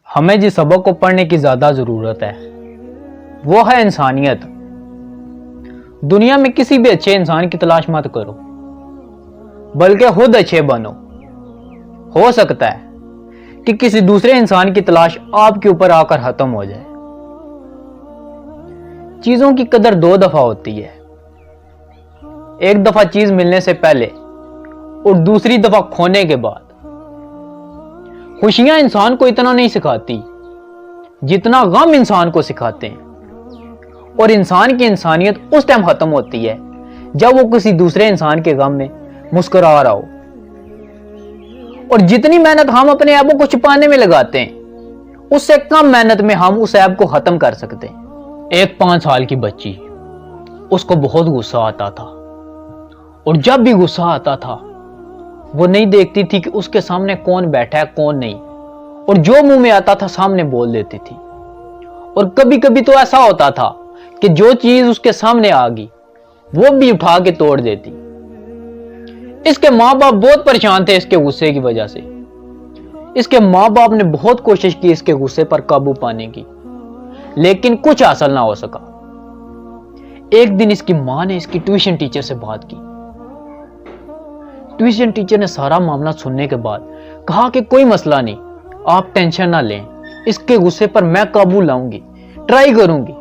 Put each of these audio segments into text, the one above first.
ہمیں جس سبق کو پڑھنے کی زیادہ ضرورت ہے وہ ہے انسانیت۔ دنیا میں کسی بھی اچھے انسان کی تلاش مت کرو بلکہ خود اچھے بنو۔ ہو سکتا ہے کہ کسی دوسرے انسان کی تلاش آپ کے اوپر آ کر ختم ہو جائے۔ چیزوں کی قدر دو دفعہ ہوتی ہے، ایک دفعہ چیز ملنے سے پہلے اور دوسری دفعہ کھونے کے بعد۔ خوشیاں انسان کو اتنا نہیں سکھاتی جتنا غم انسان کو سکھاتے ہیں، اور انسان کی انسانیت اس ٹائم ختم ہوتی ہے جب وہ کسی دوسرے انسان کے غم میں مسکرا رہا ہو۔ اور جتنی محنت ہم اپنے عیبوں کو چھپانے میں لگاتے ہیں اس سے کم محنت میں ہم اس عیب کو ختم کر سکتے ہیں۔ ایک 5 سال کی بچی، اس کو بہت غصہ آتا تھا، اور جب بھی غصہ آتا تھا وہ نہیں دیکھتی تھی کہ اس کے سامنے کون بیٹھا ہے کون نہیں، اور جو منہ میں آتا تھا سامنے بول دیتی تھی۔ اور کبھی کبھی تو ایسا ہوتا تھا کہ جو چیز اس کے سامنے آ گئی وہ بھی اٹھا کے توڑ دیتی۔ اس کے ماں باپ بہت پریشان تھے اس کے غصے کی وجہ سے۔ اس کے ماں باپ نے بہت کوشش کی اس کے غصے پر قابو پانے کی، لیکن کچھ حاصل نہ ہو سکا۔ ایک دن اس کی ماں نے اس کی ٹیوشن ٹیچر سے بات کی۔ ٹیوشن ٹیچر نے سارا معاملہ سننے کے بعد کہا کہ کوئی مسئلہ نہیں، آپ ٹینشن نہ لیں، اس کے غصے پر میں قابو لاؤں گی، ٹرائی کروں گی۔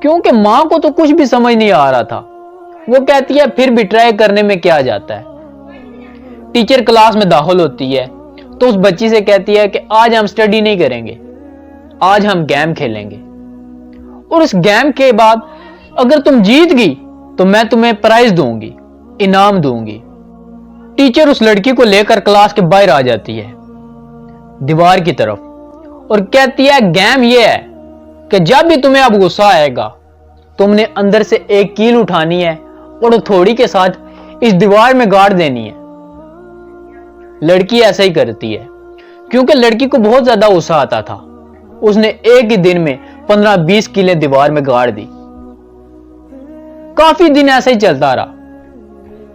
کیونکہ ماں کو تو کچھ بھی سمجھ نہیں آ رہا تھا، وہ کہتی ہے پھر بھی ٹرائی کرنے میں کیا جاتا ہے۔ ٹیچر کلاس میں داخل ہوتی ہے تو اس بچی سے کہتی ہے کہ آج ہم سٹڈی نہیں کریں گے، آج ہم گیم کھیلیں گے، اور اس گیم کے بعد اگر تم جیت گئی تو میں تمہیں پرائز دوں گی، انعام دوں گی۔ ٹیچر اس لڑکی کو لے کر کلاس کے باہر آ جاتی ہے دیوار کی طرف اور کہتی ہے گیم یہ ہے کہ جب بھی تمہیں اب غصہ آئے گا تم نے اندر سے ایک کیل اٹھانی ہے اور تھوڑی کے ساتھ اس دیوار میں گاڑ دینی ہے۔ لڑکی ایسا ہی کرتی ہے کیونکہ لڑکی کو بہت زیادہ غصہ آتا تھا۔ اس نے ایک ہی دن میں 15-20 کیلیں دیوار میں گاڑ دی۔ کافی دن ایسا ہی چلتا رہا،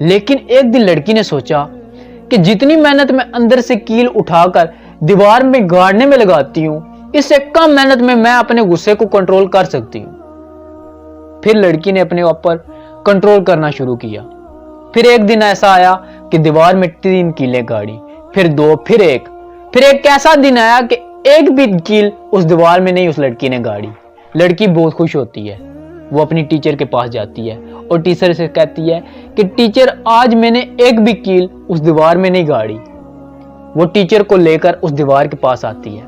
لیکن ایک دن لڑکی نے سوچا کہ جتنی محنت میں اندر سے کیل اٹھا کر دیوار میں گاڑنے میں لگاتی ہوں اس سے کم محنت میں اپنے غصے کو کنٹرول کر سکتی ہوں۔ پھر لڑکی نے اپنے اوپر کنٹرول کرنا شروع کیا۔ پھر ایک دن ایسا آیا کہ دیوار میں 3 کیلیں گاڑی، پھر 2، پھر ایک ایسا دن آیا کہ ایک بھی کیل اس دیوار میں نہیں اس لڑکی نے گاڑی۔ لڑکی بہت خوش ہوتی ہے، وہ اپنی ٹیچر کے پاس جاتی ہے اور ٹیچر سے کہتی ہے کہ ٹیچر آج میں نے ایک بھی کیل اس دیوار میں نہیں گاڑی۔ وہ ٹیچر کو لے کر اس دیوار کے پاس آتی ہے۔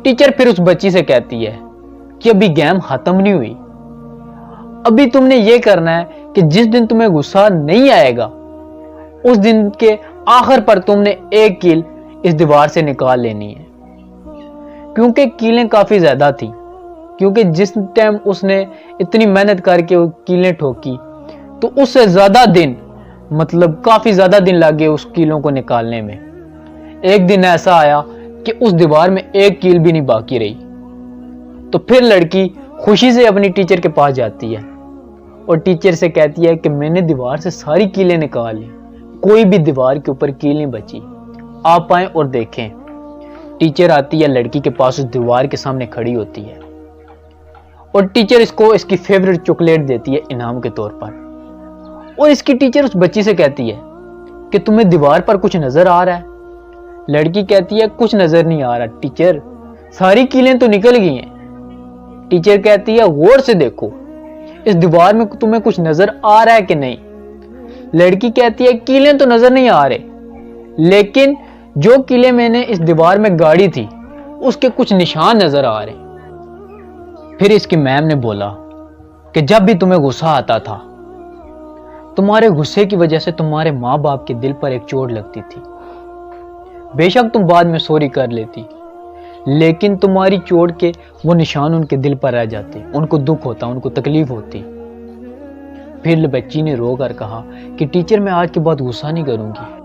ٹیچر پھر اس بچی سے کہتی ہے کہ ابھی گیم ختم نہیں ہوئی، ابھی تم نے یہ کرنا ہے کہ جس دن تمہیں غصہ نہیں آئے گا اس دن کے آخر پر تم نے ایک کیل اس دیوار سے نکال لینی ہے۔ کیونکہ کیلیں کافی زیادہ تھی، کیونکہ جس ٹائم اس نے اتنی محنت کر کے وہ کیلیں ٹھوکی تو اس سے زیادہ دن، مطلب کافی زیادہ دن لگے اس کیلوں کو نکالنے میں۔ ایک دن ایسا آیا کہ اس دیوار میں ایک کیل بھی نہیں باقی رہی، تو پھر لڑکی خوشی سے اپنی ٹیچر کے پاس جاتی ہے اور ٹیچر سے کہتی ہے کہ میں نے دیوار سے ساری کیلیں نکال لی، کوئی بھی دیوار کے اوپر کیل نہیں بچی، آپ آئیں اور دیکھیں۔ ٹیچر آتی ہے لڑکی کے پاس، اس دیوار کے سامنے کھڑی ہوتی ہے اور ٹیچر اس کو اس کی فیوریٹ چاکلیٹ دیتی ہے انعام کے طور پر۔ اور اس کی ٹیچر اس بچی سے کہتی ہے کہ تمہیں دیوار پر کچھ نظر آ رہا ہے؟ لڑکی کہتی ہے کچھ نظر نہیں آ رہا ٹیچر، ساری کیلیں تو نکل گئی ہیں۔ ٹیچر کہتی ہے غور سے دیکھو اس دیوار میں تمہیں کچھ نظر آ رہا ہے کہ نہیں؟ لڑکی کہتی ہے کیلیں تو نظر نہیں آ رہے، لیکن جو کیلیں میں نے اس دیوار میں گاڑی تھی اس کے کچھ نشان نظر آ رہے۔ پھر اس کی میم نے بولا کہ جب بھی تمہیں غصہ آتا تھا تمہارے غصے کی وجہ سے تمہارے ماں باپ کے دل پر ایک چوٹ لگتی تھی، بے شک تم بعد میں سوری کر لیتی، لیکن تمہاری چوٹ کے وہ نشان ان کے دل پر رہ جاتے، ان کو دکھ ہوتا، ان کو تکلیف ہوتی۔ پھر بچی نے رو کر کہا کہ ٹیچر میں آج کے بعد غصہ نہیں کروں گی۔